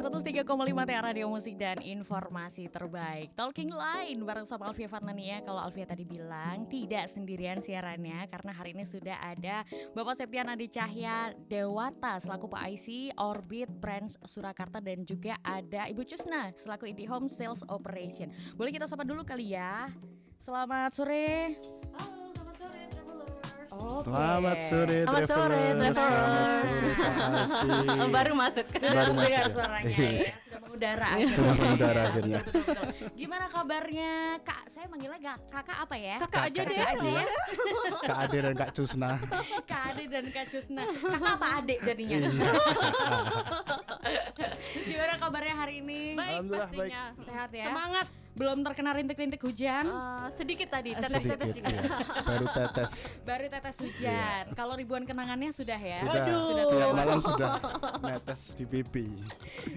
103,5 TR Radio Musik dan Informasi Terbaik. Talking Line bareng sama Alfia Fatnania. Kalau Alfia tadi bilang tidak sendirian siarannya, karena hari ini sudah ada Bapak Septian Adi Cahya Dewata selaku PIC Orbit Branch Surakarta, dan juga ada Ibu Cusna selaku IndiHome Sales Operation. Boleh kita sapa dulu kali ya. Selamat sore. Selamat sore Selamat sore, Travelers. Selamat sore Kak Alfi. Baru masuk. Sudah Baru mendengar masuk. suaranya ya. Sudah mengudara. Sudah mengudara akhirnya. Betul. Gimana kabarnya Kak? Saya manggilnya kakak apa ya? Kakak aja deh. ya. Kak Ade dan Kak Cusna. Kak Ade dan Kak Cusna. Kakak apa adik jadinya? Gimana kabarnya hari ini? Baik, Alhamdulillah, pastinya. Sehat ya? Semangat. Belum terkena rintik-rintik hujan? Sedikit tadi, Sedikit, tetes-tetes juga. iya. Baru tetes. Baru tetes hujan. Kalau ribuan kenangannya sudah ya? Sudah. Sudah Tiap turun. malam sudah netes di pipi.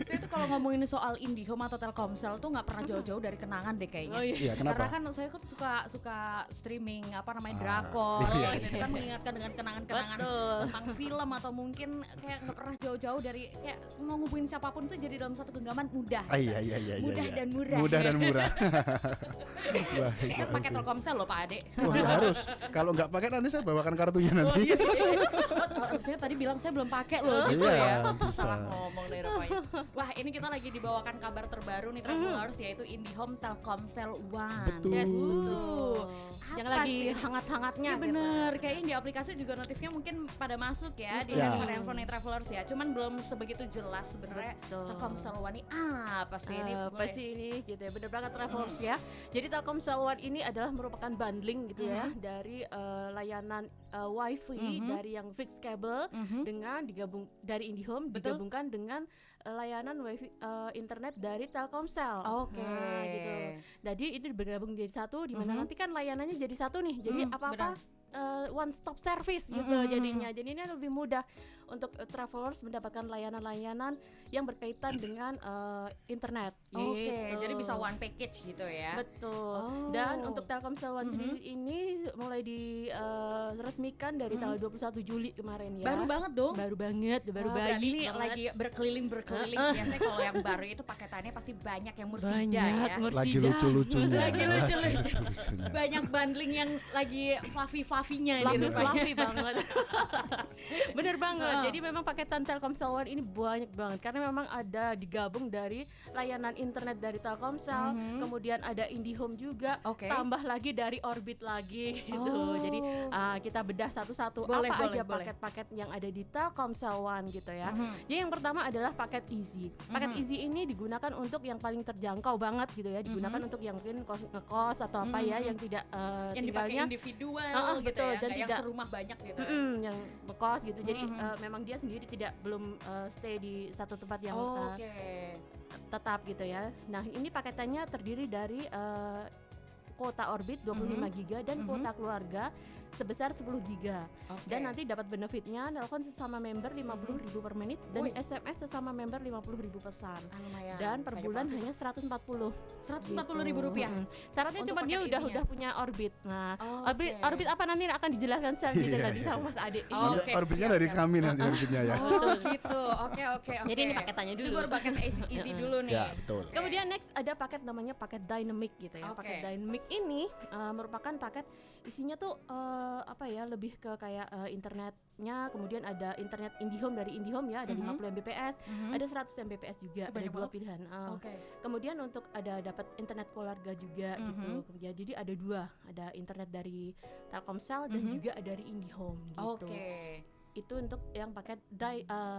Saya tuh kalau ngomongin soal IndiHome atau Telkomsel tuh nggak pernah jauh-jauh dari kenangan deh kayaknya. Oh iya. Iya, Karena kenapa? kan saya kan suka streaming drakor iya, gitu kan, mengingatkan dengan kenangan-kenangan tentang film, atau mungkin kayak nggak pernah jauh-jauh dari kayak mau ngubungin siapapun tuh jadi dalam satu genggaman mudah. Iya. Mudah dan murah. Mudah dan murah. Saya pakai Telkomsel loh Pak Ade. Wah, harus. Kalau nggak pakai nanti saya bawakan kartunya nanti. Harusnya tadi bilang saya belum pakai loh gitu Iya, ya. bisa. Salah ngomong nih rupanya. Wah, ini kita lagi dibawakan kabar terbaru nih Travelers, yaitu IndiHome Telkomsel One. Betul. Yes, betul. Yang Apa lagi sih? hangat-hangatnya. Ya bener, kayaknya di aplikasi juga notifnya mungkin pada masuk ya di Ya. handphone nih Travelers ya. Cuman belum sebegitu jelas sebenarnya Betul. Telkomsel One ini apa sih ini? Apa Boleh. sih ini gitu ya, bener banget Travelers ya. Jadi Telkomsel One ini adalah merupakan bundling gitu ya dari layanan wifi dari yang fixed cable dengan digabung dari IndiHome Betul. digabungkan dengan layanan wifi internet dari Telkomsel. Oke. Nah, gitu. Jadi itu bergabung jadi satu, di mana nanti kan layanannya jadi satu nih. Jadi apa-apa one stop service gitu jadinya. Jadi ini lebih mudah untuk travelers mendapatkan layanan-layanan yang berkaitan dengan internet. Oke, gitu. jadi bisa one package gitu ya. Betul. Oh. Dan untuk Telkomsel One sendiri ini mulai diresmikan dari tanggal 21 Juli kemarin ya. Baru banget dong. Baru banget, baru Wah, berarti bayi ini banget. lagi berkeliling. Biasanya kalau yang baru itu paketannya pasti banyak yang mursida banyak ya. Lagi mursida. lucu-lucunya. Lagi lucu-lucu. lucu-lucunya. Banyak bundling yang lagi fluffy-fluffinya ini rupanya. Fluffy banget. Bener banget. Jadi memang paketan Telkomsel One ini banyak banget karena memang ada digabung dari layanan internet dari Telkomsel, kemudian ada IndiHome juga, Oke. tambah lagi dari Orbit lagi gitu. Oh. Jadi kita bedah satu-satu Boleh, apa boleh, aja boleh. paket-paket yang ada di Telkomsel One gitu ya. Jadi yang pertama adalah paket Easy. Paket Easy ini digunakan untuk yang paling terjangkau banget gitu ya. Digunakan untuk yang mungkin ngekos atau apa ya yang tidak Yang dipakai tinggalnya individual gitu betul, ya, dan nggak yang tidak- serumah banyak gitu. yang bekos gitu. Jadi memang dia sendiri belum stay di satu tempat yang Oke. tetap gitu ya. Nah, ini paketannya terdiri dari kuota Orbit 25 giga dan kuota keluarga sebesar 10 giga. Oke. Dan nanti dapat benefitnya telepon sesama member 50.000 per menit dan Wih. SMS sesama member 50.000 pesan. Lumayan. Dan per Banyak bulan banget. hanya 140. 140.000 rupiah. Syaratnya Untuk cuma dia paket udah isinya? punya Orbit. Nah, Oh, Orbit oke. Orbit apa nanti akan dijelaskan selanjutnya Iya, tadi sama Mas Ade. Oh, Nanti oke, orbitnya siap, dari siap. kami nanti orbitnya ya. Oh gitu. Oke. Jadi ini paketannya Itu dulu. baru paket easy dulu nih. Ya, betul. Kemudian next ada paket namanya paket Dynamic gitu ya. Oke. Paket Dynamic ini merupakan paket isinya tuh apa ya, lebih ke kayak internetnya, kemudian ada internet IndiHome dari IndiHome ya, ada 50 Mbps, ada 100 Mbps juga, ada Banyak dua banget. pilihan. Oke. Kemudian untuk ada dapat internet keluarga juga gitu. Kemudian jadi ada dua, ada internet dari Telkomsel dan juga dari IndiHome gitu. Oke. Itu untuk yang paket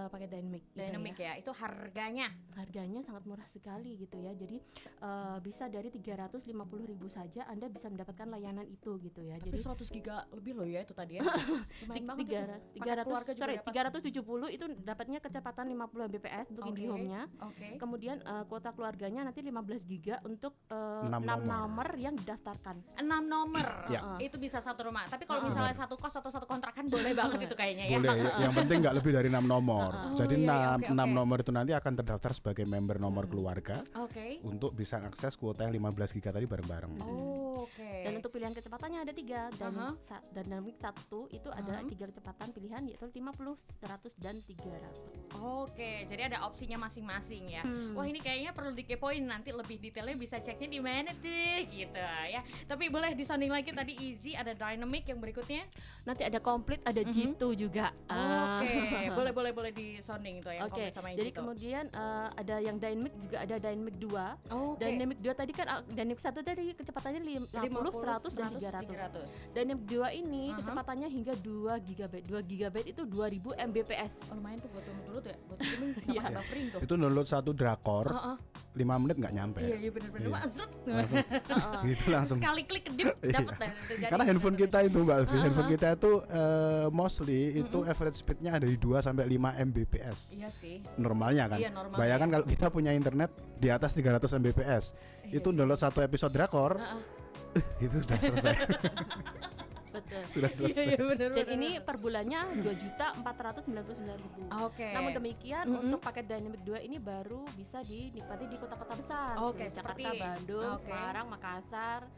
paket Dynamic gitu Dynamic ya. Itu harganya. Harganya sangat murah sekali gitu ya. Jadi bisa dari 350.000 saja Anda bisa mendapatkan layanan itu gitu ya. Tapi Jadi 100 giga lebih loh ya itu tadi ya. Lumayan banget itu. Paket keluarga juga dapat. 370 itu dapatnya kecepatan 50 Mbps untuk Oke. IndiHome-nya. Oke. Kemudian kuota keluarganya nanti 15 giga untuk 6 6 nomor yang didaftarkan. 6 nomor. Ya. Itu bisa satu rumah. Tapi kalau misalnya satu kos atau satu kontrakan boleh banget itu kayaknya ya. Boleh, yang penting nggak lebih dari 6 nomor. Jadi iya, 6 oke, oke. nomor itu nanti akan terdaftar sebagai member nomor keluarga Oke. untuk bisa akses kuota yang 15 giga tadi bareng-bareng. Oh, oke. Dan Dan untuk pilihan kecepatannya ada 3 dan Dynamic 1 itu ada 3 kecepatan pilihan yaitu 50, 100 dan 300. Oke, jadi ada opsinya masing-masing ya. Wah, ini kayaknya perlu dikepoin, nanti lebih detailnya bisa ceknya di mana tuh gitu ya. Tapi boleh disanding lagi tadi easy, ada dynamic yang berikutnya. Nanti ada complete, ada G2 juga. Oke, boleh disanding tuh yang complete sama yang jadi G2. kemudian ada yang dynamic juga ada dynamic 2. Oke. Dynamic 2 tadi kan dynamic 1 tadi kecepatannya 50, 100 dan 300. Dynamic 2 ini kecepatannya hingga 2 GB. 2 GB itu 2000 Mbps. Oh, lumayan tuh buat dulu tuh ya, buat streaming nggak pakai buffering tuh. Itu download satu drakor 5 menit nggak nyampe. Iya benar-benar. Maksud Gitu langsung. sekali klik kedip dapat dah. Karena handphone kita itu Mbak Alfi, handphone kita itu mostly itu average speednya ada di 2 sampai 5 Mbps. Iya sih. Normalnya kan. Iya, normalnya. Bayangkan kalau kita punya internet di atas 300 Mbps, itu download satu episode drakor, itu sudah selesai. Betul. Sudah selesai. Iya benar. Dan ini per bulannya 2.499.000. Oke. Namun demikian untuk paket Dynamic 2 ini baru bisa dinikmati di kota-kota besar. Oke, Jakarta, seperti Bandung, oke. Semarang, Makassar,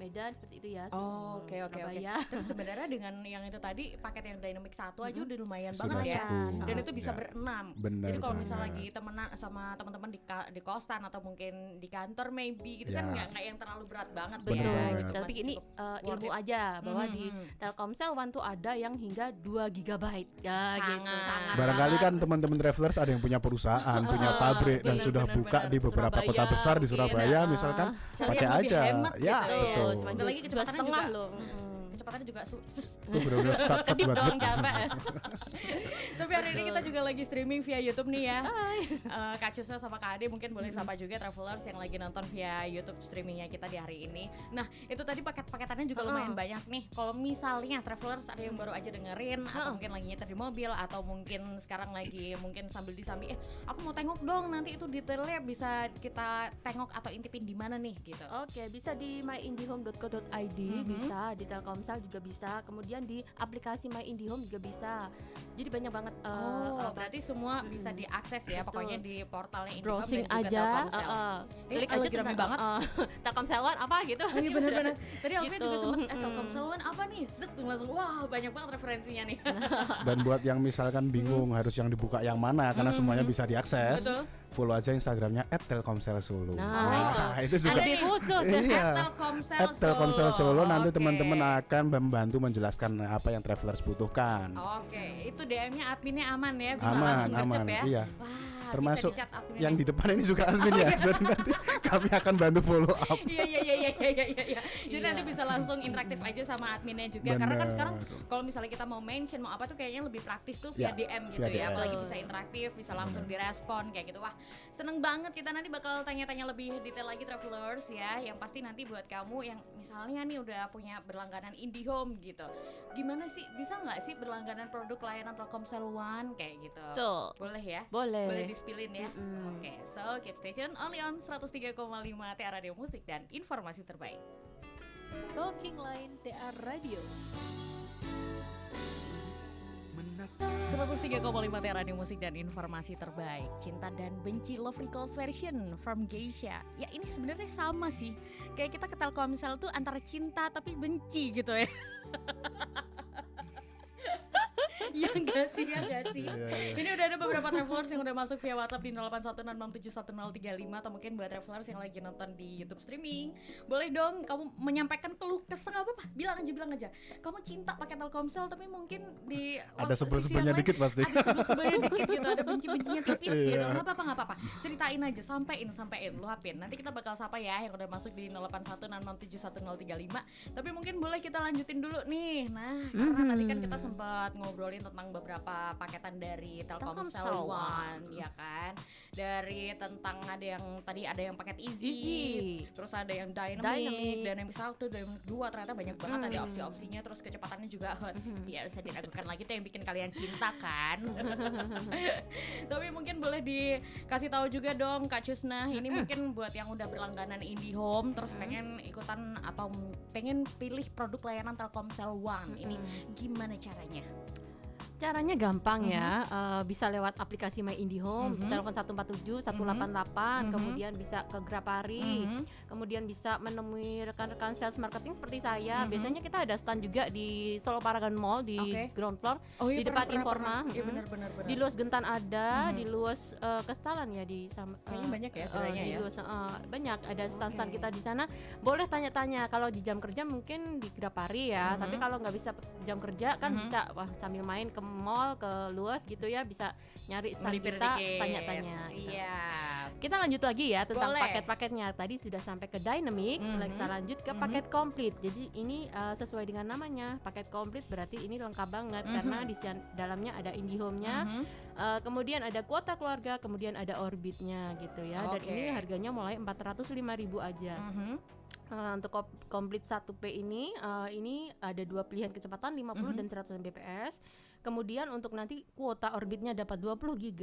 Medan seperti itu ya. Oke. Surabaya. Terus sebenarnya dengan yang itu tadi paket yang dynamic 1 aja udah lumayan Sudah banget ya. cukup. Dan itu bisa Ya. berenam. Benar Jadi kalau banget. misalnya lagi temenan sama teman-teman di kosan atau mungkin di kantor maybe gitu Ya. kan nggak yang terlalu berat banget Bener Betul. banget. gitu. Tapi Masih ini cukup worth ilmu it. aja bahwa di Mhm. Telkomsel One tuh ada yang hingga 2 GB. Ya gitu. Sangat. Barangkali kan teman-teman travelers ada yang punya perusahaan, punya pabrik dan benar, sudah benar, buka benar. di beberapa Surabaya kota besar di mungkin, Surabaya misalkan, Cari pakai yang lebih aja. hemat Ya, gitu ya. betul. Cuma Ada lagi kecepatannya setengah juga. loh. Kecepatannya juga Itu benar-benar sat-sat Sedip banget. dong capek. Tapi hari ini kita juga lagi streaming via YouTube nih ya. Kak Cusna sama Kak Ade mungkin boleh sapa juga travelers yang lagi nonton via YouTube streamingnya kita di hari ini. Nah, itu tadi paket-paketannya juga lumayan banyak nih. Kalau misalnya travelers ada yang baru aja dengerin atau mungkin lagi nyetir di mobil atau mungkin sekarang lagi mungkin sambil disambi aku mau tengok dong nanti itu detailnya bisa kita tengok atau intipin di mana nih gitu. Oke, bisa di myindihome.co.id, bisa di Telkomsel juga bisa, kemudian di aplikasi My IndiHome juga bisa. Jadi banyak banget. Berarti semua bisa diakses ya, Betul. pokoknya di portalnya IndiHome Browsing dan juga aja, Telkomsel. klik lagi aja rame tentang, banget. Telkomsel One apa gitu. Oh iya benar-benar. Tadi Alvia Gitu. juga sempet Telkomsel One apa nih? Zet langsung wah banyak banget referensinya nih. Dan buat yang misalkan bingung harus yang dibuka yang mana karena semuanya bisa diakses, Betul. follow aja Instagramnya @telkomselsolo. Nah, itu juga Ada nih, khusus. Iya. Telkomsel Telkomsel Solo nanti Oke. teman-teman akan membantu menjelaskan apa yang travelers butuhkan. Oke, itu DM-nya adminnya aman ya, bisa Aman, langsung gercep aman, ya. iya. Wah, Termasuk bisa di-chat adminnya yang nih. di depan ini juga admin ya. Jadi nanti kami akan bantu follow up. Iya. Jadi nanti bisa langsung interaktif aja sama adminnya juga. Karena kan Bener. sekarang kalau misalnya kita mau mention mau apa tuh kayaknya lebih praktis tuh via Ya, DM gitu via ya. DM. Apalagi bisa interaktif, bisa langsung direspon kayak gitu. Wah, seneng banget kita nanti bakal tanya-tanya lebih detail lagi travelers ya. Yang pasti nanti buat kamu yang misalnya nih udah punya berlangganan IndiHome gitu. Gimana sih bisa nggak sih berlangganan produk layanan Telkomsel One kayak gitu? Tuh. Boleh ya? Boleh. Boleh di-spillin ya. Oke, so keep station only on 103,5 TA Radio Musik dan informasi terbaik. Talking Line TR Radio. 103,5 TA Radio Musik dan informasi terbaik. Cinta dan benci Love Recalls version from Geisha. Ya ini sebenarnya sama sih. Kayak kita ke Telkomsel tuh antara cinta tapi benci gitu ya. Ya enggak sih, ya enggak sih. Ini udah ada beberapa travelers yang udah masuk via WhatsApp di 0816671035 atau mungkin buat travelers yang lagi nonton di YouTube streaming. Boleh dong kamu menyampaikan keluh kesah apa apa? Bilang aja. Kamu cinta pakai Telkomsel tapi mungkin di Ada sisi sebel-sebelnya yang lain dikit pasti. Ada sebel-sebelnya dikit gitu, ada benci-bencinya tipis gitu. Enggak apa-apa. Ceritain aja, sampein, luapin. Nanti kita bakal sapa ya yang udah masuk di 0816671035. Tapi mungkin boleh kita lanjutin dulu nih. Nah, karena tadi kan kita sempat ngobrolin tentang beberapa paketan dari Telkomsel Telkomsel One, ya kan? Dari tentang ada yang paket easy, Easy. terus ada yang Dynamic. dynamic 1, dynamic 2, ternyata banyak banget ada opsi-opsinya, terus kecepatannya juga ya bisa diragukan lagi tuh yang bikin kalian cinta kan. Tapi mungkin boleh dikasih tahu juga dong Kak Cusna, ini mungkin buat yang udah berlangganan IndiHome terus pengen ikutan atau pengen pilih produk layanan Telkomsel One, ini gimana caranya? Caranya gampang ya, bisa lewat aplikasi My IndiHome, telepon 147 188, kemudian bisa ke Grapari, kemudian bisa menemui rekan-rekan sales marketing seperti saya. Biasanya kita ada stand juga di Solo Paragon Mall di ground floor, di depan Informa. Iya benar. Di Luas Gentan ada, di Luas Kestalan ya Kayaknya banyak ya gerainya di ya. Luas, banyak ada stand-stand kita di sana. Boleh tanya-tanya, kalau di jam kerja mungkin di Grapari ya, tapi kalau nggak bisa jam kerja kan bisa sambil main ke mall, ke Luas gitu ya, bisa nyari stand Melipir kita, dikit. tanya-tanya gitu. Iya. Kita lanjut lagi ya tentang Boleh. paket-paketnya. Tadi sudah sampai ke Dynamic, kita lanjut ke paket komplit. Jadi ini sesuai dengan namanya, paket komplit berarti ini lengkap banget karena di dalamnya ada IndiHome-nya, kemudian ada kuota keluarga, kemudian ada Orbitnya gitu ya. Dan ini harganya mulai 405.000 aja. Untuk komplit 1P ini ada 2 pilihan kecepatan 50 dan 100 Mbps. Kemudian untuk nanti kuota Orbitnya dapat 20 GB,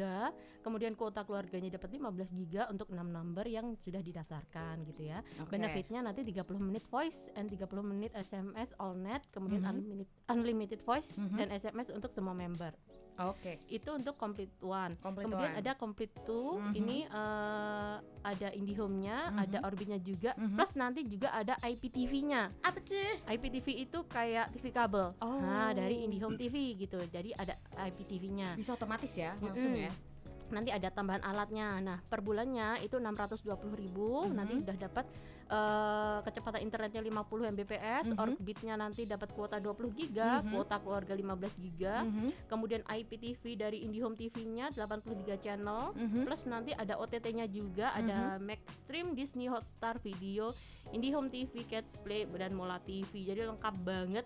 kemudian kuota keluarganya dapat 15 GB untuk 6 number yang sudah didaftarkan gitu ya. Benefitnya nanti 30 menit voice and 30 menit SMS all net, kemudian unlimited voice dan SMS untuk semua member. Itu untuk complete one. Kemudian ada complete two. Ini ada IndiHome-nya, ada Orbitnya juga, plus nanti juga ada IPTV-nya. Apa tuh? IPTV itu kayak TV kabel. Nah, dari IndiHome TV gitu. Jadi ada IPTV-nya. Bisa otomatis ya, langsung ya. Nanti ada tambahan alatnya. Nah, per bulannya itu 620.000. Nanti udah dapat kecepatan internetnya 50 Mbps, Orbitnya nanti dapat kuota 20 GB, kuota keluarga 15 GB. Kemudian IPTV dari IndiHome TV-nya 83 channel, plus nanti ada OTT-nya juga, ada Maxstream, Disney Hotstar Video, IndiHome TV, Catch Play dan Mola TV. Jadi lengkap banget.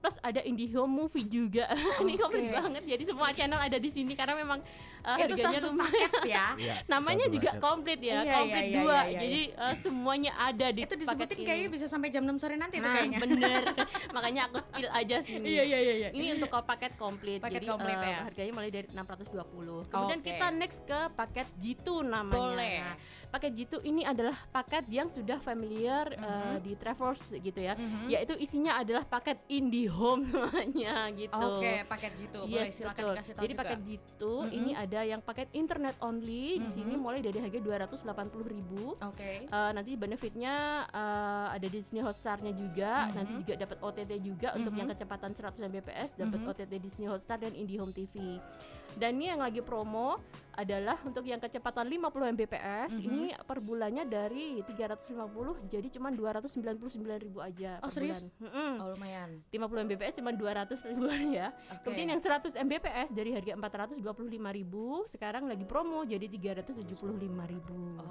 Plus ada IndiHome Movie juga. Ini komplit banget. Jadi semua channel ada di sini karena memang harganya lumayan ya. Namanya juga komplit ya, komplit 2. Jadi semuanya ada di itu paket disebutin ini. kayaknya bisa sampai jam 6 sore nanti tuh Nah, kayaknya. bener. Makanya aku spill aja sini. Iya. Ini untuk paket komplit. Paket Jadi komplit ya. harganya mulai dari 620. Kemudian kita next ke paket G2 namanya. Boleh. Nah, paket G2 ini adalah paket yang sudah familiar di Travelers gitu ya. Yaitu isinya adalah paket IndiHome semuanya gitu. Paket G2. Boleh silakan betul. dikasih tahu Jadi juga. paket G2 ini ada yang paket internet only. Di sini mulai dari harga 280.000. Nanti benefitnya ada Disney Hotstar-nya juga. Nanti juga dapat OTT juga untuk yang kecepatan 100 Mbps, dapat OTT Disney Hotstar dan IndiHome TV. Dan ini yang lagi promo adalah untuk yang kecepatan 50 Mbps, ini per bulannya dari 350 jadi cuma 299.000 aja per serius? bulan. Oh lumayan. 50 Mbps cuma 200.000 ya. Kemudian yang 100 Mbps dari harga 425.000 sekarang lagi promo jadi 375.000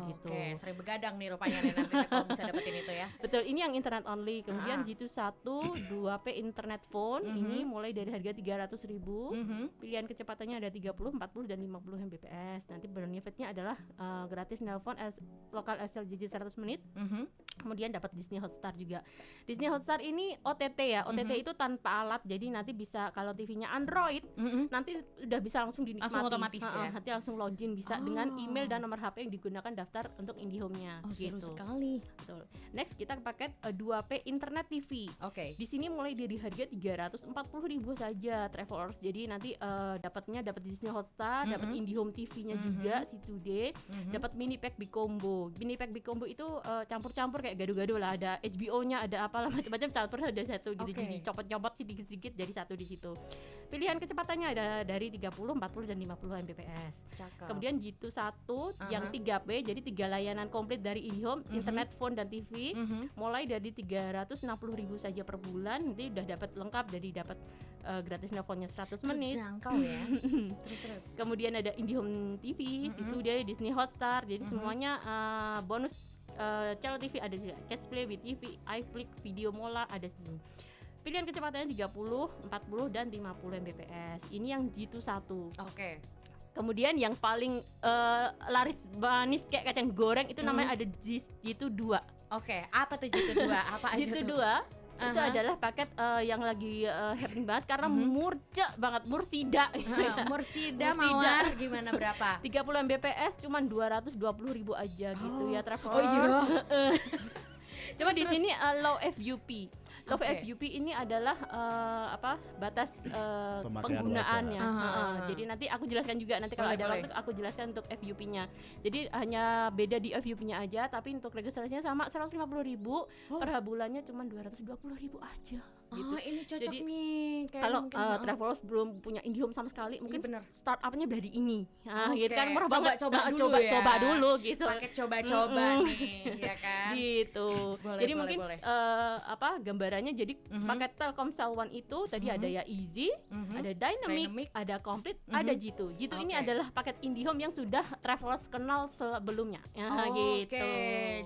gitu. Sering begadang nih rupanya nih nanti kalau bisa dapetin itu ya. Betul, ini yang internet only. Kemudian G2 1 2P internet phone ini mulai dari harga 300.000. Pilihan kecepatannya ada 30, 40 dan 50 Mbps. Nanti benefitnya adalah gratis nelpon lokal SLJJ 100 menit. Kemudian dapat Disney Hotstar juga. Disney Hotstar ini OTT ya. OTT itu tanpa alat. Jadi nanti bisa kalau TV-nya Android nanti udah bisa langsung dinikmati. Langsung otomatis ya. Nanti langsung login bisa dengan email dan nomor HP yang digunakan daftar untuk IndiHome-nya Seru gitu. sekali. Betul. Next kita ke paket 2P internet TV. Di sini mulai dari harga 340.000 saja Travelers. Jadi nanti dapat Disney Hotstar, dapat IndiHome TV-nya juga, C2D, dapat mini pack big combo. Mini pack big combo itu campur-campur kayak gado-gado lah, ada HBO-nya, ada apalah macam-macam campur ada satu gitu. Jadi copot-copot sedikit-sedikit jadi satu di situ. Pilihan kecepatannya ada dari 30, 40 dan 50 Mbps. Kemudian G2 1 yang 3P jadi 3 layanan komplit dari IndiHome, internet, phone dan TV. Mulai dari 360.000 saja per bulan. Nanti udah dapat lengkap, jadi dapat gratis nelponnya 100 menit. Terjangkau ya. Terus. Kemudian ada IndiHome TV, situ dia Disney Hotstar. Jadi semuanya bonus channel TV ada di sini. Catch Play, WeTV, iFlix, Video Mola ada di sini. Pilihan kecepatannya 30, 40 dan 50 Mbps. Ini yang G2 1. Kemudian yang paling laris manis kayak kacang goreng itu namanya ada G2 2. Apa tuh G2 2? Apa aja G2 tuh? 2 itu adalah paket yang lagi happening banget karena murce banget, mursida. Mursida Mawar gimana berapa? 30 Mbps cuman 220.000 aja gitu ya Travelers. Oh iya. Cuma di sini low FUP. Love Oke. FUP ini adalah batas Pemakaian penggunaannya. wajah. Jadi nanti aku jelaskan juga nanti kalau Boleh, ada boleh. waktu aku jelaskan untuk FUP-nya. Jadi hanya beda di FUP-nya aja, tapi untuk registrasinya sama 150.000, per bulannya cuma 220.000 aja. Gitu. Oh, ini cocok Jadi, nih. Kayak Kalau mungkin, travelers belum punya IndiHome sama sekali, mungkin bener. startupnya dari ini. Nah, Oke, gitu kan murah coba- banget. coba Nah, dulu ya. coba dulu gitu. paket coba-coba nih, ya kan? Gitu. Boleh, Jadi boleh, mungkin boleh. gambarannya jadi paket Telkomsel One itu tadi ada ya Easy, ada Dynamic, Dynamic. ada Complete, ada G2. G2 ini Oke. adalah paket IndiHome yang sudah travelers kenal sebelumnya. Ya, Oke, gitu.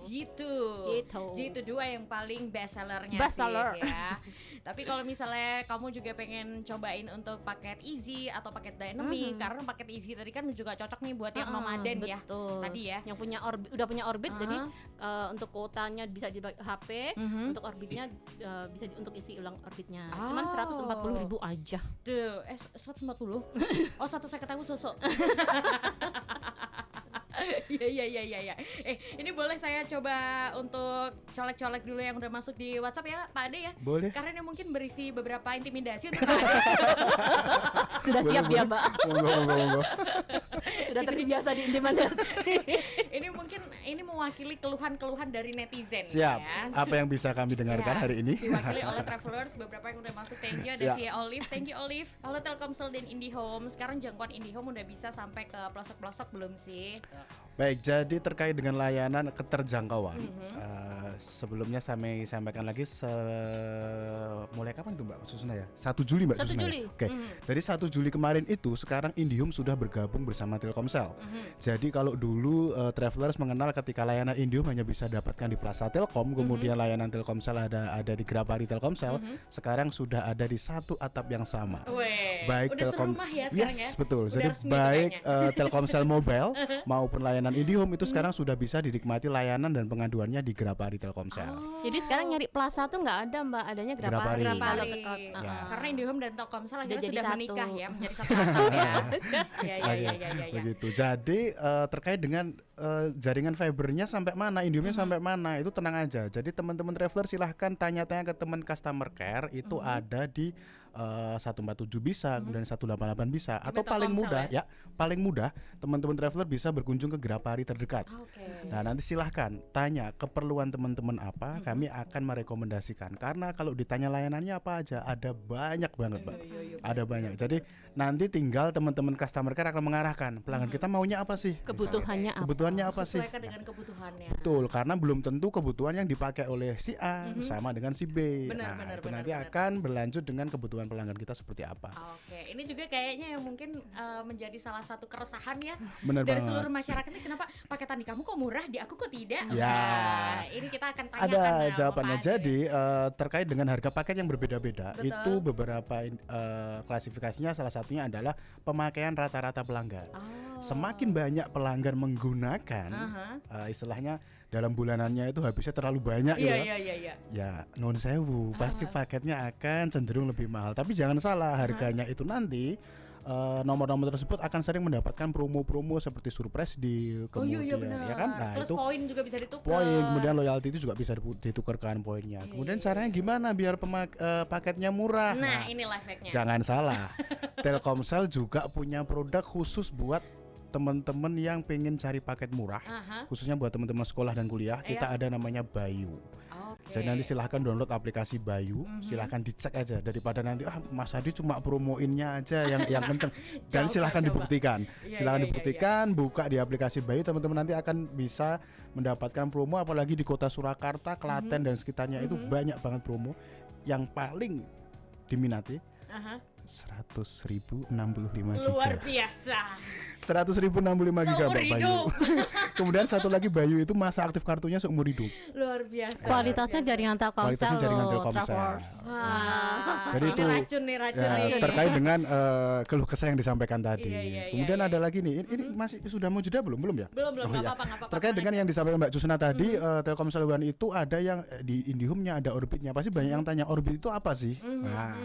Gitu. Gitu. Gitu dua yang paling best sellernya Best seller. sih ya. Tapi kalau misalnya kamu juga pengen cobain untuk paket Easy atau paket Dynamic, karena paket Easy tadi kan juga cocok nih buat yang nomaden ya. Betul. Tadi ya. Yang punya udah punya Orbit, jadi untuk kuotanya bisa di HP, untuk Orbitnya bisa untuk isi ulang Orbitnya. Cuman 140.000 aja. Tuh, 140. Oh, satu saya ketemu susu. Iya. Ini boleh saya coba untuk colek-colek dulu yang udah masuk di WhatsApp ya, Pak Ade ya. Boleh. Karena ini mungkin berisi beberapa intimidasi untuk Pak Ade. Sudah Boleh, siap dia, boleh. Mbak. Monggo. Sudah terbiasa diintimidasi. Ini mungkin mewakili keluhan-keluhan dari netizen. Siap. Ya. Apa yang bisa kami dengarkan Ya, hari ini? diwakili oleh travelers beberapa yang udah masuk. Thank you. Ada Ya. si Olive. Thank you Olive. Halo Telkomsel dan IndiHome. Sekarang jangkauan IndiHome udah bisa sampai ke pelosok-pelosok belum sih? Baik, jadi terkait dengan layanan keterjangkauan, sebelumnya kami sampaikan lagi mulai kapan tuh Mbak Susuna ya? 1 Juli Mbak 1 Susuna. Juli. Ya? Oke. Dari 1 Juli kemarin itu sekarang IndiHome sudah bergabung bersama Telkomsel. Jadi kalau dulu travelers mengenal ketika layanan IndiHome hanya bisa dapatkan di Plaza Telkom, kemudian layanan Telkomsel ada di Grapari Telkomsel, sekarang sudah ada di satu atap yang sama. Weh, Baik udah serumah ya sekarang ya. Yes, betul. Udah Jadi resmi baik kayaknya. Telkomsel Mobile maupun layanan IndiHome itu sekarang sudah bisa dinikmati layanan dan pengaduannya di Grapari Telkomsel. Jadi sekarang nyari Plaza tuh nggak ada, Mbak, adanya Grapari. Grapari. Kalau Grapari. ke- Ya. Karena IndiHome dan Telkomsel akhirnya jadi sudah satu. menikah ya, menjadi satu atap ya. Iya. Begitu. Jadi terkait dengan jaringan fibernya sampai mana, IndiHome-nya sampai mana, itu tenang aja. Jadi teman-teman traveler silahkan tanya-tanya ke teman customer care, itu ada di 147 bisa, kemudian 188 bisa, atau paling Telkomsel mudah ya, paling mudah teman-teman traveler bisa berkunjung ke Grapari terdekat. Oke. Nah, nanti silahkan tanya keperluan teman-teman apa, kami akan merekomendasikan. Karena kalau ditanya layanannya apa aja, ada banyak banget, Mbak. Ada banyak. Jadi nanti tinggal teman-teman customer care akan mengarahkan pelanggan kita maunya apa sih? Kebutuhannya apa? Kebutuhannya apa sih? Sesuaikan dengan kebutuhannya. Betul, karena belum tentu kebutuhan yang dipakai oleh si A sama dengan si B. Benar, Itu nanti akan berlanjut dengan kebutuhan pelanggan kita seperti apa. Oke, ini juga kayaknya yang mungkin menjadi salah satu keresahan ya Benar dari banget. seluruh masyarakat ini, kenapa paketan di kamu kok murah, di aku kok tidak? Ya. Nah, ini kita akan tanyakan Ada sama jawabannya. Pak Ade. Jadi terkait dengan harga paket yang berbeda-beda, Betul. itu beberapa klasifikasinya, salah satunya adalah pemakaian rata-rata pelanggan. Oh. Semakin banyak pelanggan menggunakan, istilahnya dalam bulanannya itu habisnya terlalu banyak gitu. Iya. Ya, non sewu, pasti paketnya akan cenderung lebih mahal. Tapi jangan salah, harganya itu nanti nomor-nomor tersebut akan sering mendapatkan promo-promo seperti surprise di kemudian, benar. ya kan? Nah, Terus itu poin juga bisa ditukar. poin, kemudian loyalty itu juga bisa ditukarkan poinnya. Kemudian caranya gimana biar paketnya murah? Nah, ini life hack-nya. Jangan salah, Telkomsel juga punya produk khusus buat teman-teman yang pengen cari paket murah, khususnya buat teman-teman sekolah dan kuliah. Kita ada namanya Bayu. Oke. Jadi nanti silahkan download aplikasi Bayu, silahkan dicek aja daripada nanti Mas Hadi cuma promoinnya aja yang kenceng. Dan silahkan coba. dibuktikan, Iya, silahkan iya, dibuktikan, buka di aplikasi Bayu, teman-teman nanti akan bisa mendapatkan promo, apalagi di kota Surakarta, Klaten dan sekitarnya itu banyak banget promo. Yang paling diminati 100.065 Luar giga. biasa. 100.065 giga Seumur Mbak Bayu. hidup. Kemudian satu lagi Bayu itu masa aktif kartunya seumur hidup. Luar biasa. Kualitasnya jaringan Telkomsel. Kualitasnya jaringan loh, Telkomsel. Travelers. Wah, Jadi ini itu racun nih. Ya, terkait dengan keluh kesah yang disampaikan tadi. Iya, Kemudian iya. ada lagi nih, ini masih sudah mau jeda belum ya? Belum Oh, nggak iya. apa-apa. Terkait dengan yang disampaikan Mbak Jusna tadi, Telkomsel One itu ada yang di IndiHome-nya ada Orbitnya. Pasti banyak yang tanya Orbit itu apa sih? Nah,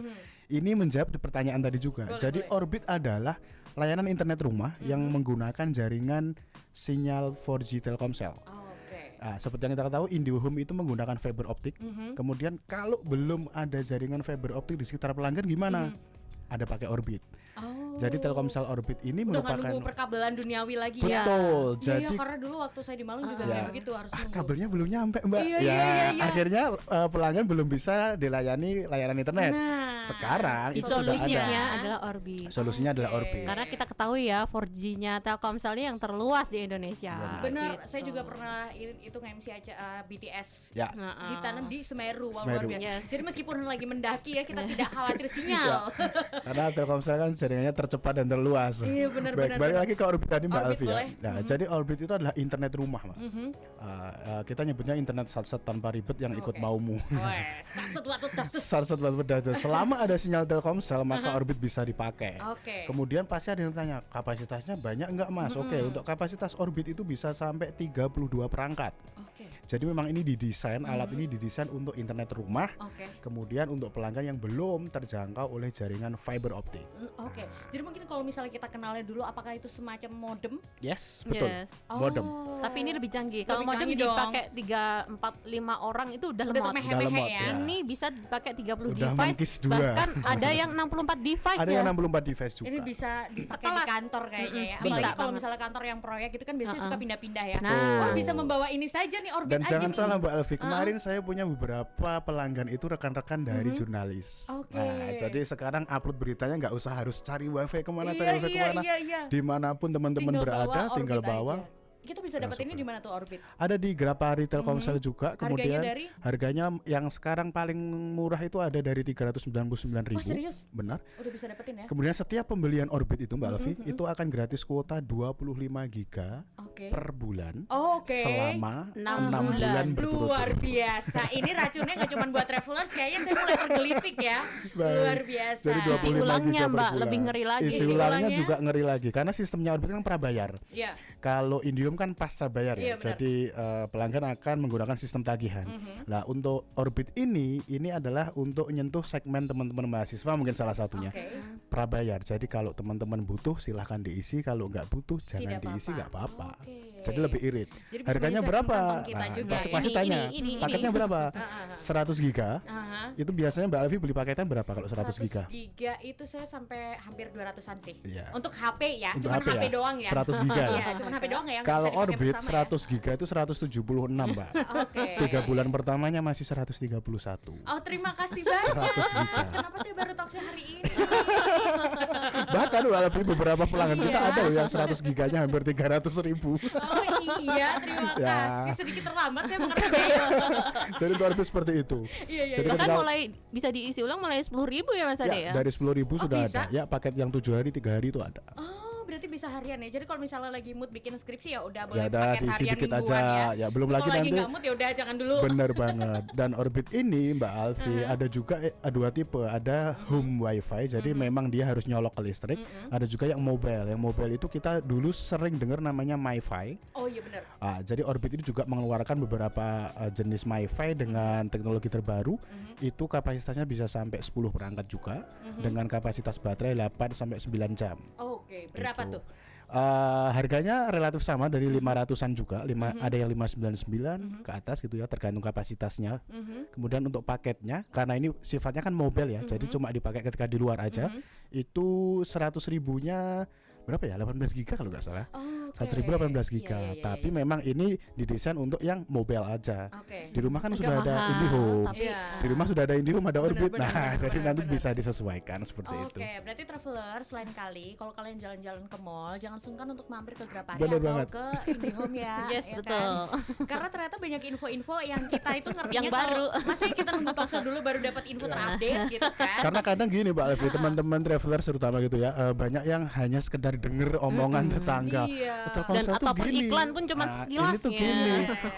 ini menjawab pertanyaan tadi juga. Boleh, Jadi boleh. Orbit adalah layanan internet rumah yang menggunakan jaringan sinyal 4G Telkomsel. Oh, oke. Nah, seperti yang kita tahu IndiHome itu menggunakan fiber optik. Kemudian kalau belum ada jaringan fiber optik di sekitar pelanggan gimana? Ada pakai Orbit. Jadi Telkomsel Orbit ini udah nggak merupakan nunggu perkabelan duniawi lagi ya. betul. Iya, Jadi karena dulu waktu saya di Malang juga ya. kayak begitu harus nunggu. kabelnya belum nyampe Mbak. Iya, Ya, iya. akhirnya pelanggan belum bisa dilayani layanan internet. Nah, Sekarang itu sudah Solusinya ada. adalah Orbit. Solusinya adalah Oke. Orbit. Karena kita ketahui ya 4G-nya Telkomselnya yang terluas di Indonesia. benar, Gitu. saya juga pernah itu nge-MC acara BTS. Ya. Ditanam di Semeru, wah, Semeru. luar biasa. Yes. Jadi meskipun lagi mendaki ya kita tidak khawatir sinyal. Karena Telkomsel kan jaringannya tercepat dan terluas. Iya, benar, Baik, benar, balik benar. lagi ke Orbit tadi Mbak Orbit Alfi ya. boleh. Nah, jadi Orbit itu adalah internet rumah, Mbak. Kita nyebutnya internet sat-sat tanpa ribet yang ikut Oke. maumu. Wes, satu waktu das. Sat-sat tanpa ribet. Selama ada sinyal Telkomsel maka Orbit bisa dipakai. Oke. Kemudian pasti ada yang tanya, kapasitasnya banyak enggak Mas? Oke, untuk kapasitas Orbit itu bisa sampai 32 perangkat. Oke. Jadi memang ini didesain, alat ini didesain untuk internet rumah. Oke. Kemudian untuk pelanggan yang belum terjangkau oleh jaringan fiber optik. Oke. Jadi mungkin kalau misalnya kita kenalnya dulu apakah itu semacam modem? Yes, betul. Yes. Modem. Tapi ini lebih canggih. Kalau Lebih modem canggih dong. dipakai 3, 4, 5 orang itu udah Udah lemot. termehe-mehe lemot, ya. ya. Ini bisa dipakai 30 Udah device. mengkis dua. Bahkan ada yang 64 device Ada ya. yang 64 device juga. Ini bisa dipakai di Sekelas. kantor kayaknya ya. Bisa Apalagi kalau banget. misalnya kantor yang proyek itu kan biasanya suka pindah-pindah ya. Nah. Oh, bisa membawa ini saja nih Orbit Dan aja jangan nih. salah Mbak Elvi, kemarin saya punya beberapa pelanggan itu rekan-rekan dari jurnalis. Oke. Nah, jadi sekarang upload beritanya nggak usah harus cari wifi kemana, cari wifi Iya, kemana. iya. Dimanapun teman-teman Tinggal berada, bawa tinggal Orbit bawa. aja. Kita bisa dapat ini di mana tuh Orbit? Ada di Grapari Telkomsel juga. Kemudian dari? harganya yang sekarang paling murah itu ada dari 399.000. Wah, serius? Benar. Udah bisa dapetin ya? Kemudian setiap pembelian Orbit itu Mbak Elvi itu akan gratis kuota 25 giga Oke. per bulan Oke. selama 6 6 bulan bulan. Luar berturut-turut. biasa. Ini racunnya nggak cuma buat travelers, kayaknya saya mulai tergelitik ya. Baik. Luar biasa. Jadi 25 Isi ulangnya, giga per Mbak, bulan. lebih ngeri lagi. Isi Isi ulangnya ulangnya. juga ngeri lagi karena sistemnya Orbit kan prabayar. Iya. Kalau Indium kan pasca bayar Iya, ya. benar. Jadi pelanggan akan menggunakan sistem tagihan. Nah, untuk Orbit ini adalah untuk nyentuh segmen teman-teman mahasiswa mungkin salah satunya. Oke. Prabayar. Jadi kalau teman-teman butuh silahkan diisi, kalau nggak butuh jangan Tidak diisi, apa-apa. nggak apa-apa. Oke. Jadi lebih irit. Jadi bisa Harganya menyesuaikan berapa? kantong kita juga pasti ya. pasti Ini, tanya. ini. Paketnya berapa? 100 giga. Aha. Itu biasanya Mbak Alfi beli paketnya berapa kalau 100 giga? giga itu saya sampai hampir 200-an sih. Iya. Untuk HP ya, Untuk cuman HP, ya? doang ya. 100 giga. Iya, cuman HP doang ya. yang Kalau bisa dipakai Orbit bersama ya. 100 giga itu 176, Mbak. Oke. 3 bulan pertamanya masih 131. Oh, terima kasih banyak. 100 giga. Kenapa saya baru talk show hari ini? Bahkan walaupun beberapa pelanggan kita Iya. ada loh yang 100 giganya hampir 300.000. Oh iya, terima Ya. kasih. Sedikit terlambat saya mengerti. Jadi untuk Orbit seperti itu. Iya, iya. Jadi Bahkan ketika- mulai bisa diisi ulang mulai 10.000 ya Mas Ade ya, ya. dari 10.000 sudah bisa? ada. Ya, paket yang 7 hari 3 hari itu ada. Oh, berarti bisa harian ya. Jadi kalau misalnya lagi mood bikin skripsi ya udah boleh Ya udah paket diisi harian dikit mingguan aja. ya. Ya belum Tapi lagi kalau lagi nanti. nggak mood ya udah jangan dulu. Bener banget. Dan Orbit ini Mbak Alfi ada juga dua tipe. Ada home wifi, jadi memang dia harus nyolok ke listrik. Ada juga yang mobile. Yang mobile itu kita dulu sering dengar namanya MiFi. Oh iya benar. Jadi Orbit ini juga mengeluarkan beberapa jenis MiFi dengan teknologi terbaru. Itu kapasitasnya bisa sampai 10 perangkat juga dengan kapasitas baterai 8 sampai 9 jam. Oke, berapa Gitu. tuh? Harganya relatif sama dari 500-an juga, ada yang 599 ke atas gitu ya, tergantung kapasitasnya. Kemudian untuk paketnya, karena ini sifatnya kan mobile ya, jadi cuma dipakai ketika di luar aja. Itu 100 ribunya berapa ya? 18 giga kalau nggak salah. Oh, 100.000 18 giga. Iya, iya, Tapi iya. memang ini didesain untuk yang mobile aja. Oke. Di rumah kan Agak sudah ada mahal, IndiHome. tapi Iya. Di rumah sudah ada IndiHome, ada Orbit. benar, Nah, benar, jadi benar, nanti benar. bisa disesuaikan seperti itu. Oke, berarti traveler selain kali kalau kalian jalan-jalan ke mall jangan sungkan untuk mampir ke Grapari Bener atau banget. ke IndiHome ya. Yes, ya betul. Kan? Karena ternyata banyak info-info yang kita itu ngertinya Yang baru. Masa kita nunggu talk show dulu baru dapat info terupdate gitu kan. Karena kadang gini Mbak Alfi, teman-teman traveler terutama gitu ya, banyak yang hanya sekedar denger omongan tetangga. Iya. Telkomsel Dan tuh ataupun gini. iklan pun cuma Nah, sekilas ini tuh ya. gini.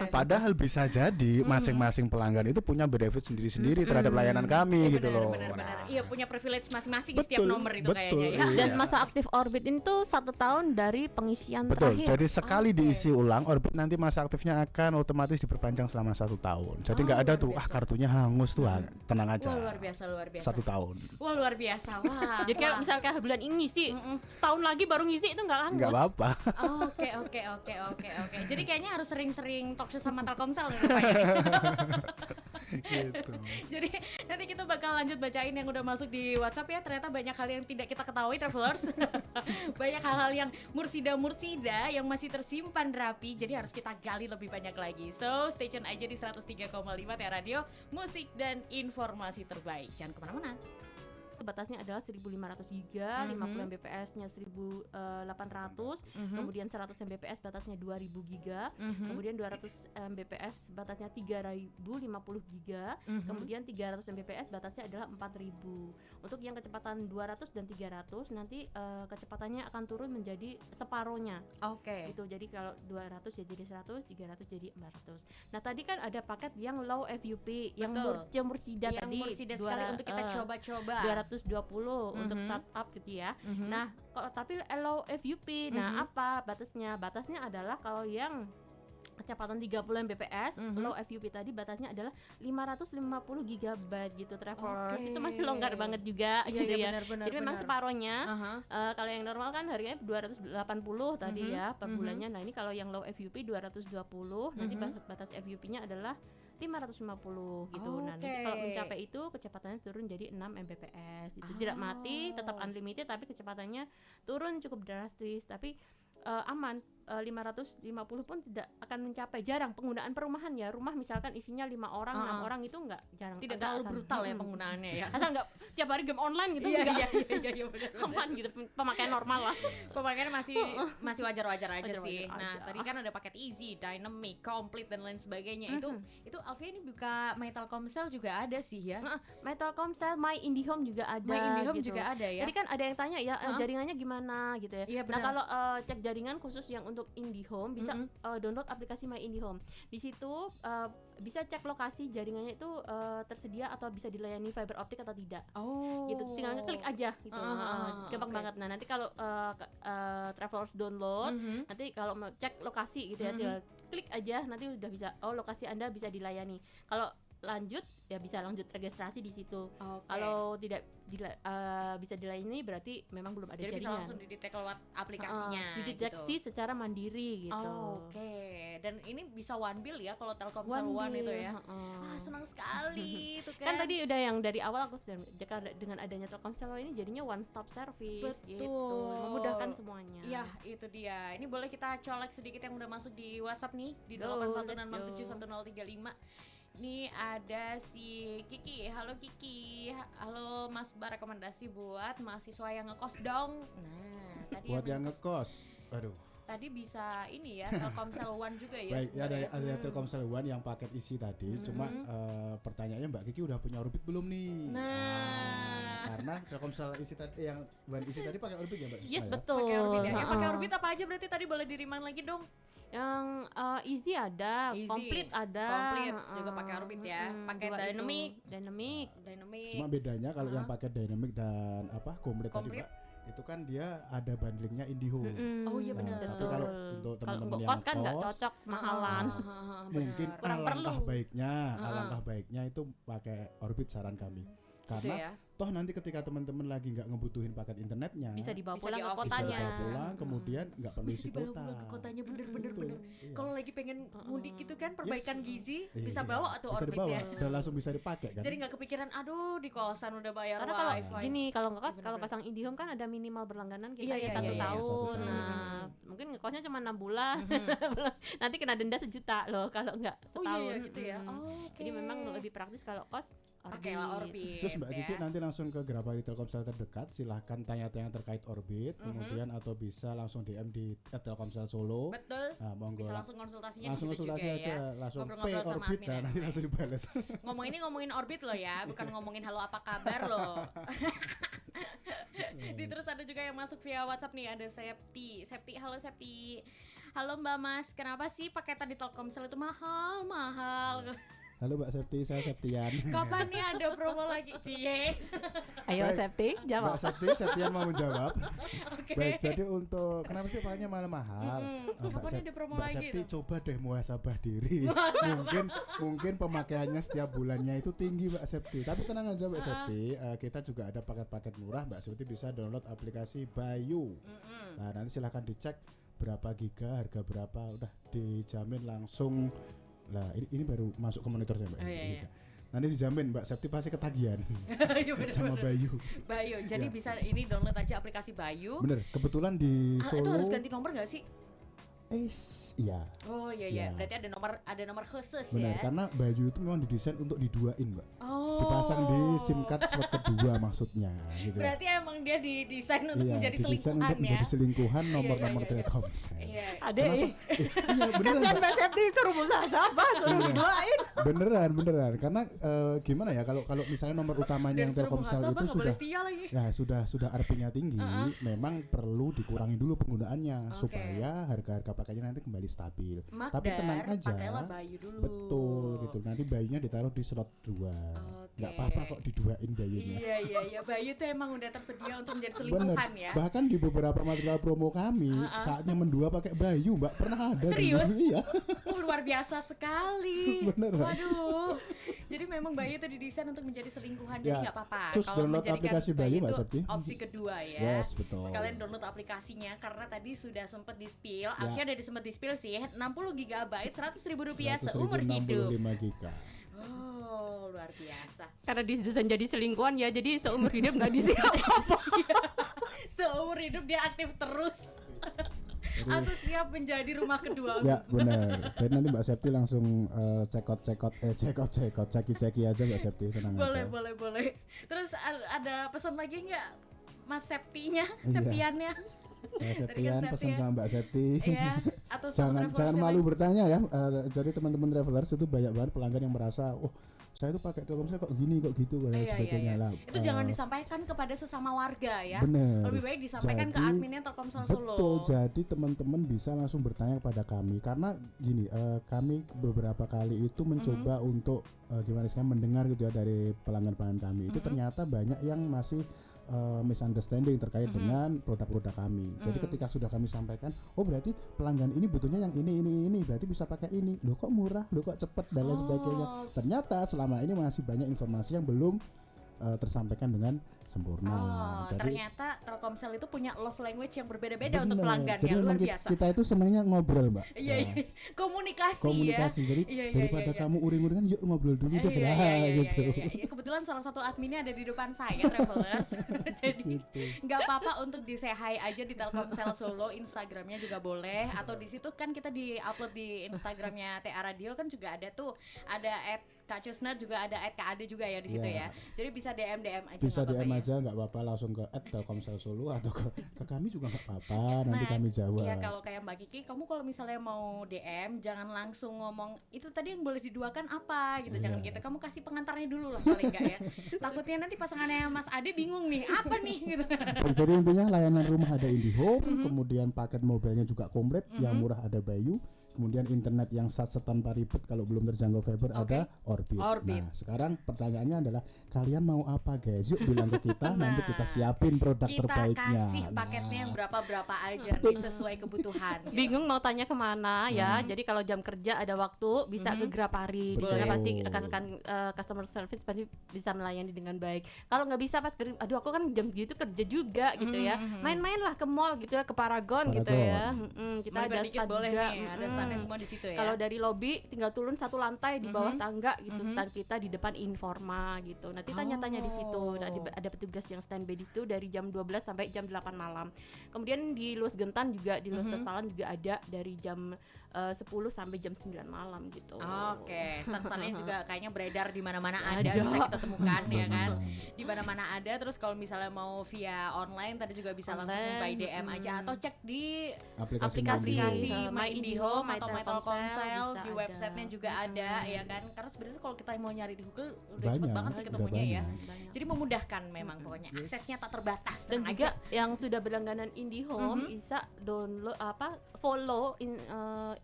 Padahal bisa jadi masing-masing pelanggan itu punya benefit sendiri-sendiri terhadap layanan kami gitu loh. Benar. Nah, Iya, punya privilege masing-masing di setiap Betul, nomor itu betul, kayaknya ya. iya. Dan masa aktif Orbit ini tuh 1 tahun dari pengisian Betul, terakhir. jadi sekali Oke. diisi ulang Orbit nanti masa aktifnya akan otomatis diperpanjang selama 1 tahun. Jadi nggak ada luar tuh biasa. kartunya hangus tuh, tenang aja. Wah, luar biasa. 1 tahun. Wah, luar biasa. Wah. Jadi kayak wah. misalnya kayak bulan ini ngisi, setahun lagi baru ngisi itu nggak hangus. Nggak apa-apa. Oke. Jadi kayaknya harus sering-sering talk show sama Telkomsel nih rupanya. Gitu. Jadi nanti kita bakal lanjut bacain yang udah masuk di WhatsApp ya. Ternyata banyak hal yang tidak kita ketahui travelers. Banyak hal-hal yang mursida yang masih tersimpan rapi. Jadi harus kita gali lebih banyak lagi. So stay tune aja di 103,5 Tia Radio, musik dan informasi terbaik. Jangan kemana-mana. Batasnya adalah 1500 giga, 50 Mbps-nya 1800, kemudian 100 Mbps batasnya 2000 giga, kemudian 200 Mbps batasnya 3050 giga, kemudian 300 Mbps batasnya adalah 4000. Untuk yang kecepatan 200 dan 300 nanti kecepatannya akan turun menjadi separohnya. Oke. Gitu. Jadi kalau 200 ya jadi 100, 300 jadi 400. Nah, tadi kan ada paket yang low FUP, yang mursida yang tadi mursida sekali untuk kita coba-coba. 220 untuk startup gitu ya. Nah, kalau tapi low FUP, nah apa batasnya? Batasnya adalah kalau yang kecepatan 30 Mbps, low FUP tadi batasnya adalah 550 GB gitu travelers. Itu masih longgar banget juga gitu ya. Benar, jadi memang separohnya. Kalau yang normal kan harganya 280 tadi ya per bulannya. Nah, ini kalau yang low FUP 220, nanti batas FUP-nya adalah 550 gitu. Nah, nanti kalau mencapai itu kecepatannya turun jadi 6 Mbps. Itu tidak mati, tetap unlimited tapi kecepatannya turun cukup drastis, tapi aman. 550 pun tidak akan mencapai, jarang penggunaan perumahan ya. Rumah misalkan isinya 5 orang, 6 orang itu jarang. Tidak terlalu brutal ya penggunaannya ya. Asal enggak tiap hari game online gitu Iya benar. aman gitu, pemakaian normal lah. Pemakaiannya masih wajar-wajar aja sih. Wajar-wajar Nah, aja. tadi kan ada paket easy, dynamic, complete dan lain sebagainya. Itu Alfia ini buka My Telkomsel juga ada sih ya. My Telkomsel, My IndiHome juga ada. My IndiHome gitu. juga ada ya. Jadi kan ada yang tanya ya jaringannya gimana gitu ya. Iya, Nah, benar. kalau cek jaringan khusus yang untuk IndiHome bisa download aplikasi My IndiHome. Di situ bisa cek lokasi jaringannya itu tersedia atau bisa dilayani fiber optik atau tidak. Gitu, tinggal klik aja gitu. Gampang banget. Nah, nanti kalau travelers download, nanti kalau mau cek lokasi gitu ya, tinggal klik aja, nanti udah bisa, lokasi Anda bisa dilayani. Kalau lanjut ya bisa lanjut registrasi di situ. Kalau tidak bisa dilayani berarti memang belum ada Jadi bisa jaringan. langsung didetek lewat aplikasinya. Dideteksi gitu. secara mandiri gitu. Dan ini bisa one bill ya kalau Telkomsel One itu ya. Senang sekali tuh Kan tadi udah yang dari awal aku dengan adanya Telkomsel ini jadinya one stop service. Betul. Gitu. Memudahkan semuanya. Ya, itu dia. Ini boleh kita colek sedikit yang udah masuk di WhatsApp nih di Go, 81671035. Nih ada si Kiki. Halo Kiki. Halo Mas Bar, rekomendasi buat mahasiswa yang ngekos dong. Nah, tadi Buat yang ngekos, aduh. Tadi bisa ini ya Telkomsel One juga ya. Baik, ya ada Telkomsel One yang paket isi tadi. Cuma pertanyaannya Mbak Kiki udah punya Orbit belum nih? Karena Telkomsel isi tadi yang One isi tadi pakai Orbit ya Mbak? Yes, Susah ya? betul. Pakai Orbit ya. Yang pakai Orbit apa aja berarti tadi boleh di-remind lagi dong. Yang easy ada, Easy. complete ada. Complete juga pakai Orbit ya. Pakai dua itu. Dynamic. Dynamic. Cuma bedanya kalau yang pakai Dynamic dan complete tadi Mbak, itu kan dia ada bundlingnya IndiHome. Oh iya benar. Tapi kalau untuk teman-teman yang kos kan nggak ngekos, cocok, mahalan. mungkin Kurang alangkah perlu. baiknya itu pakai Orbit saran kami. Karena ya. toh nanti ketika teman-teman lagi nggak ngebutuhin paket internetnya, Bisa dibawa Bisa pulang ke di-off. bisa kotanya. dibawa pulang, kemudian nggak perlu Bisa isi dibawa kuota. pulang ke kotanya bener. Iya. Kalau lagi pengen mudik gitu kan perbaikan Yes. gizi Iya. bisa bawa atau Bisa Orbit dibawa, ya. dan langsung bisa dipakai kan. Jadi nggak kepikiran aduh di kosan udah bayar Karena kalau wifi. gini, kalau ngekos, Iya, kalau bener-bener. pasang IndiHome kan ada minimal berlangganan kita Iya, ya iya, 1 iya, iya. tahun. 1 tahun. Nah, mungkin ngekosnya cuma 6 bulan. Nanti kena denda 1 juta loh kalau enggak Oh setahun. iya gitu ya. Jadi memang lebih praktis kalau kos Pakailah Orbit. Terus Mbak Kiki ya. nanti langsung ke Grabari Telkomsel terdekat, silahkan tanya-tanya terkait Orbit, kemudian atau bisa langsung DM di Telkomsel Solo. Betul. Nah, monggo Bisa langsung konsultasinya langsung di situ konsultasi juga aja, ya. langsung Ngobrol-ngobrol pay sama Orbit admin dan ya. nanti langsung dibales. Ngomongin Orbit loh ya, bukan ngomongin halo apa kabar loh. Di terus ada juga yang masuk via WhatsApp nih, ada Septi. Halo Septi. Halo Mbak Mas, kenapa sih paketan di Telkomsel itu mahal? Halo Mbak Septi, saya Septian. Kapan nih ada promo lagi? Cie. Ayo Baik. Septi, jawab. Mbak Septian mau menjawab. Oke. Baik, jadi untuk kenapa sih pakainya malah mahal? Kapan ada promo Mbak lagi Septi tuh? coba deh muhasabah diri. mungkin pemakaiannya setiap bulannya itu tinggi Mbak Septi. Tapi tenang aja Mbak Septi, kita juga ada paket-paket murah. Mbak Septi bisa download aplikasi Bayu. Nah, nanti silahkan dicek berapa giga, harga berapa, udah dijamin langsung. Lah ini baru masuk ke monitor saya Mbak. Iya. Nanti dijamin Mbak Septi pasti ketagihan Iya, bener, sama bener. Bayu. Bayu, jadi Ya. bisa ini download aja aplikasi Bayu. Bener, kebetulan di Itu Solo. harus ganti nomor nggak sih? Iya. Oh iya, Ya. berarti ada nomor khusus Benar, ya. karena Bayu itu memang didesain untuk diduain Mbak. Oh. Dipasang di SIM card slot kedua maksudnya gitu. Berarti emang dia didesain untuk Iya, menjadi didesain selingkuhan untuk ya. menjadi selingkuhan nomor-nomor iya. Telkomsel. Iya. Adek, Iya beneran kasihan Mbak. Mbak Septi suruh musahasabah, suruh Iya. doain. Beneran karena gimana ya kalau misalnya nomor utamanya yang Telkomsel itu sudah ARPU-nya tinggi, memang perlu dikurangi dulu penggunaannya supaya harga-harga pakainya nanti kembali stabil. Tapi tenang aja. Pakailah Bayu dulu. Betul gitu. Nanti Bayunya ditaruh di slot 2. Oke. Nggak apa-apa kok diduain Bayunya. Iya, Bayu tuh emang udah tersedia untuk menjadi Bener. selingkuhan ya. Bahkan di beberapa material promo kami saatnya mendua pakai Bayu, Mbak. Pernah ada. Serius? dulu. Iya. Oh, luar biasa sekali. Bener. Waduh. Jadi memang Bayu itu didesain untuk menjadi selingkuhan. Jadi Ya. nggak apa-apa Terus kalau download menjadikan aplikasi Bayu, Mbak itu Septi. opsi kedua ya. Yes, betul. Sekalian download aplikasinya karena tadi sudah sempat di-spill. Ya. Akhirnya ada sempat di-spill sih 60 GB Rp100.000 seumur 100.065 hidup. giga. Oh, luar biasa. Karena didesain jadi selingkuhan ya, jadi seumur hidup nggak disi apa-apa. Seumur hidup dia aktif terus. Atau siap menjadi rumah kedua. Ya benar. Jadi nanti Mbak Septi langsung ceki aja Mbak Septi, tenang aja. Boleh. Terus ada pesan lagi nggak Mas Septinya, Iya. Septiannya? Saya Tadi kan Septian Septi pesan ya. sama Mbak Septi. Iya, atau sama jangan travelers yang malu lain. bertanya ya. Jadi teman-teman travelers itu banyak banget pelanggan yang merasa, oh saya itu pakai Telkomsel kok gini kok gitu dan sebagainya lah. Itu jangan disampaikan kepada sesama warga ya. Bener. Lebih baik disampaikan ke Jadi, adminnya Telkomsel Solo. Betul, jadi teman-teman bisa langsung bertanya kepada kami karena gini, kami beberapa kali itu mencoba untuk gimana istilahnya mendengar gitu ya dari pelanggan-pelanggan kami. Itu ternyata banyak yang masih misunderstanding terkait dengan produk-produk kami. Jadi ketika sudah kami sampaikan, oh berarti pelanggan ini butuhnya yang ini, berarti bisa pakai ini. Loh kok murah, loh kok cepet dan lain sebagainya. Ternyata selama ini masih banyak informasi yang belum tersampaikan dengan sempurna. Oh, Jadi ternyata Telkomsel itu punya love language yang berbeda-beda untuk bener. pelanggannya. Jadi Luar memang biasa. kita itu senangnya ngobrol, Mbak. Iya, Nah, komunikasi ya. Jadi Iya, daripada kamu uring-uringan, yuk ngobrol dulu deh, gitu. Iya. Kebetulan salah satu adminnya ada di depan saya, Travelers. Jadi Gitu. nggak apa-apa untuk di say hi aja di Telkomsel Solo, Instagramnya juga boleh. Atau di situ kan kita di-upload di Instagramnya TA Radio kan juga ada tuh, ada Kak Cusna juga ada @KAD juga ya di situ Iya. ya. Jadi bisa DM aja Bisa nggak apa-apa DM ya. aja, nggak apa-apa, langsung ke @telkomsel Solo atau ke kami juga nggak apa-apa, nanti Nah, kami jawab. Iya, kalau kayak Mbak Kiki, kamu kalau misalnya mau DM jangan langsung ngomong itu tadi yang boleh diduakan apa gitu, jangan Iya. gitu. Kamu kasih pengantarnya dulu lah paling enggak ya. Takutnya nanti pasangannya Mas Ade bingung nih, apa nih gitu. Jadi intinya layanan rumah ada IndiHome, kemudian paket mobilnya juga komplit, yang murah ada Bayu, kemudian internet yang sat tanpa ribet kalau belum terjangkau fiber ada Orbit. Orbit. Nah sekarang pertanyaannya adalah kalian mau apa guys? Yuk bilang ke kita, nanti kita siapin produk Kita terbaiknya. kasih paketnya yang berapa aja nih sesuai kebutuhan. gitu. Bingung mau tanya kemana ya. Jadi kalau jam kerja ada waktu bisa ke Grapari. Di sana Betul. pasti rekan-rekan customer service pasti bisa melayani dengan baik. Kalau nggak bisa pas aduh aku kan jam gitu kerja juga gitu ya. Main-main lah ke mall gitu ya, ke Paragon gitu ya. Kita Mampir ada dikit stand boleh juga. nih, ada standnya semua di situ ya. Kalau dari lobby tinggal turun satu lantai di bawah tangga gitu, stand kita di depan Informa gitu. Nanti tanya-tanya di situ. Ada petugas yang standby di situ dari jam 12 sampai jam 8 malam. Kemudian di Luas Gentan juga, di Luas Kestalan juga ada dari jam 10 sampai jam 9 malam gitu. Oke, stand-standnya juga kayaknya beredar di mana-mana ada, Ada. bisa kita temukan ya kan. Di mana-mana ada. Terus kalau misalnya mau via online tadi juga bisa langsung Online, by DM aja atau cek di Aplikasi aplikasi Mandiri. My IndiHome atau My Telkomsel Telkomsel, bisa di ada. websitenya juga ada ya kan. Karena sebenarnya kalau kita mau nyari di Google udah cepet Banyak, banget sih udah ketemunya ya. banyak. Jadi memudahkan memang pokoknya, aksesnya tak terbatas. Dan tenang juga aja. yang sudah berlangganan IndiHome bisa download follow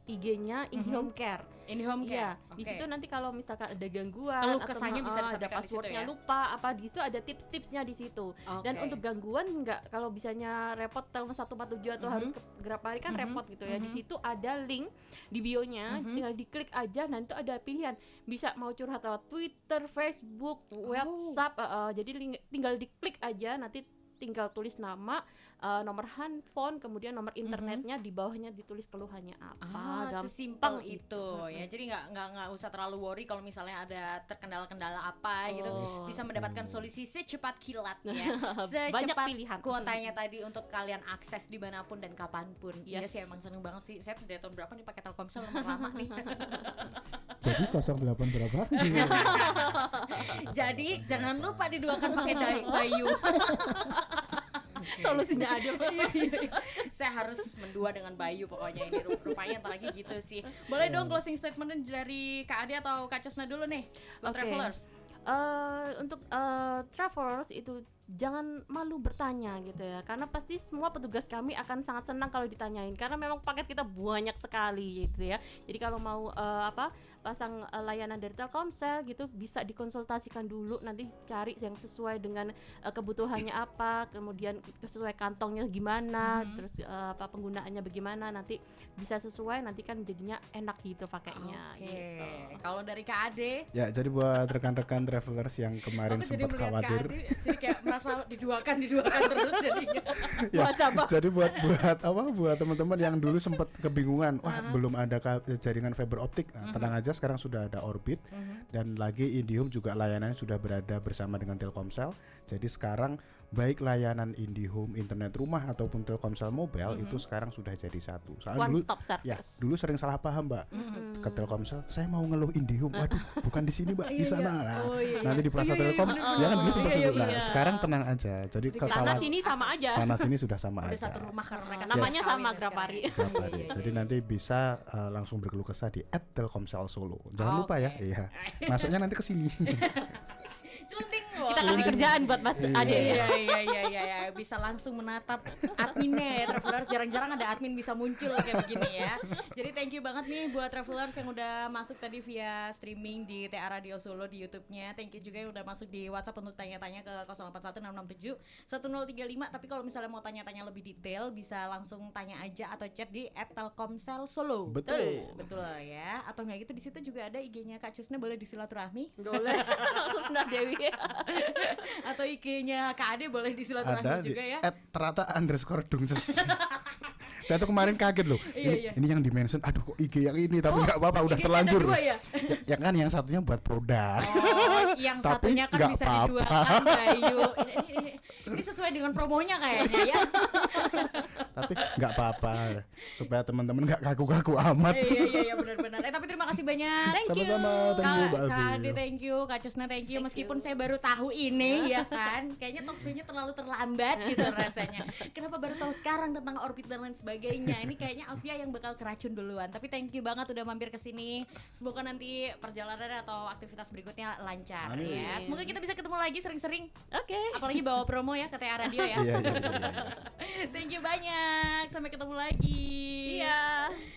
IG-nya IndiHome Care. IndiHome Iya, Care. di Oke. situ nanti kalau misalkan ada gangguan Keluh atau kesahnya bisa ada disampaikan di situ passwordnya ya? lupa apa di situ ada tips-tipsnya di situ. Dan Oke. untuk gangguan nggak, kalau bisanya repot telepon 147 atau harus ke Grapari kan repot gitu ya. Di situ ada link di bio-nya, tinggal diklik aja, nanti ada pilihan bisa mau curhat lewat Twitter, Facebook, WhatsApp. Jadi tinggal diklik aja, nanti tinggal tulis nama, nomor handphone, kemudian nomor internetnya, di bawahnya ditulis keluhannya apa. Sesimpel gampang itu ya. Jadi nggak usah terlalu worry kalau misalnya ada terkendala-kendala apa gitu. Bisa mendapatkan solusi secepat kilat ya. Banyak Secepat pilihan. kuotanya tadi untuk kalian akses dimanapun dan kapanpun. Iya Yes. sih, emang seneng banget sih. Saya dari tahun berapa nih pakai Telkomsel, nomor lama nih. Jadi 08 berapa? Jadi jangan lupa diduakan pakai Bayu. Solusinya ada. Saya harus mendua dengan Bayu pokoknya ini, rupanya entar lagi gitu sih. Boleh dong closing statement dari Kak Ade atau Kak Cesna dulu nih buat Oke. travelers. Untuk travelers itu jangan malu bertanya gitu ya, karena pasti semua petugas kami akan sangat senang kalau ditanyain, karena memang paket kita banyak sekali gitu ya. Jadi kalau mau pasang layanan dari Telkomsel gitu, bisa dikonsultasikan dulu, nanti cari yang sesuai dengan kebutuhannya apa, kemudian sesuai kantongnya gimana, terus penggunaannya bagaimana, nanti bisa sesuai, nanti kan jadinya enak gitu pakainya. Oke. Gitu. Kalau dari Kak Ade, Ya, jadi buat rekan-rekan travelers yang kemarin aku jadi sempat melihat Kak khawatir. Ade, jadi kayak merasa diduakan terus jadinya. Ya, Bahasa apa? jadi buat teman-teman yang dulu sempat kebingungan, wah belum ada jaringan fiber optik. Nah, tenang aja, sekarang sudah ada Orbit dan lagi Indihome juga layanannya sudah berada bersama dengan Telkomsel. Jadi sekarang baik layanan Indihome internet rumah ataupun Telkomsel mobile itu sekarang sudah jadi satu. Soalnya One dulu stop ya, service. dulu sering salah paham, Mbak. Ke Telkomsel, saya mau ngeluh Indihome. Waduh, bukan di sini, Mbak, di sana. Nah, nanti di Plaza Telkom, ya kan dulu sempat sebut. Nah, sekarang tenang aja. Jadi Sana sini sama aja. sana sini sudah sama Udah aja. satu rumah karena mereka Namanya kawin sama ya Grapari. sekarang. Grapari. Jadi nanti bisa langsung berkeluh kesah di @telkomsel Solo. Jangan lupa ya. Oke. Iya. Masuknya nanti ke sini. Cunting loh. Kita kasih kerjaan buat Mas Ade ya. Iya, bisa langsung menatap adminnya ya travelers. Jarang-jarang ada admin bisa muncul kayak begini ya. Jadi thank you banget nih buat travelers yang udah masuk tadi via streaming di TA Radio Solo di YouTube-nya. Thank you juga yang udah masuk di WhatsApp untuk tanya-tanya ke 0816671035. Tapi kalau misalnya mau tanya-tanya lebih detail, bisa langsung tanya aja atau chat di @telkomsel Solo. Betul. Betul ya. Atau nggak gitu, di situ juga ada IG-nya Kak Cusna, boleh disilaturahmi. Boleh. Kusna Dewi. Atau IG-nya Kak Ade boleh disilaturahmi Ada di juga ya. @terata_dungces. Saya tuh kemarin kaget loh. Iya. Ini yang dimention, aduh kok IG yang ini, tapi nggak apa-apa, udah IG-nya terlanjur. ada dua ya? Ya kan yang satunya buat produk. Oh, yang Tapi satunya kan nggak bisa apa-apa. diduakan Bayu. Ini sesuai dengan promonya kayaknya ya. Tapi nggak apa-apa, supaya teman-teman nggak kaku-kaku amat. Iya benar-benar. Tapi terima kasih banyak. Sama-sama, thank you, Mbak Kak Alfi. Ade, thank you, Kak Cusna, thank you. Meskipun saya baru tahu ini ya kan, kayaknya talk show-nya terlalu terlambat gitu rasanya. Kenapa baru tahu sekarang tentang Orbit dan lain sebagainya? Ini kayaknya Alfia yang bakal keracun duluan. Tapi thank you banget udah mampir ke sini. Semoga nanti perjalanan atau aktivitas berikutnya lancar. Amin. Ya. Semoga kita bisa ketemu lagi sering-sering. Oke. Apalagi bawa promo ya ke TA Radio ya. Iya. Thank you banyak. Sampai ketemu lagi. Iya.